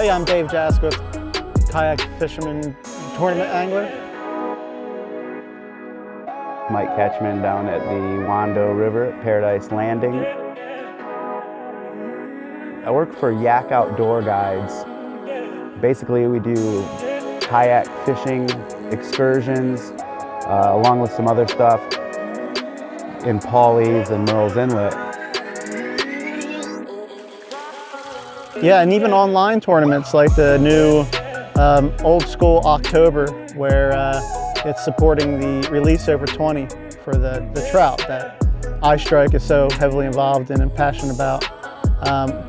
Hi, I'm Dave Jaskiewicz, kayak fisherman, tournament angler. Mike Kachman down at the Wando River at Paradise Landing. I work for Yak Outdoor Guides. Basically, we do kayak fishing excursions, along with some other stuff in Pawleys and Merle's Inlet. Yeah, and even online tournaments like the new Old School October, where it's supporting the release over 20 for the trout that iStrike is so heavily involved in and passionate about.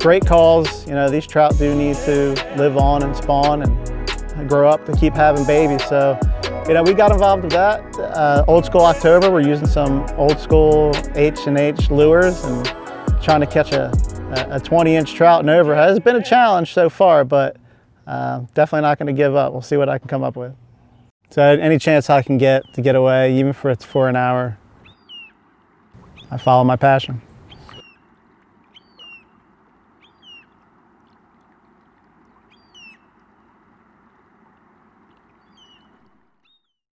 Great calls. You know, these trout do need to live on and spawn and grow up to keep having babies. So, you know, we got involved with that. Old School October, we're using some old school H&H lures and trying to catch a 20-inch trout and over. It has been a challenge so far, but definitely not going to give up. We'll see what I can come up with. So any chance I can get to get away, even if it's for an hour, I follow my passion.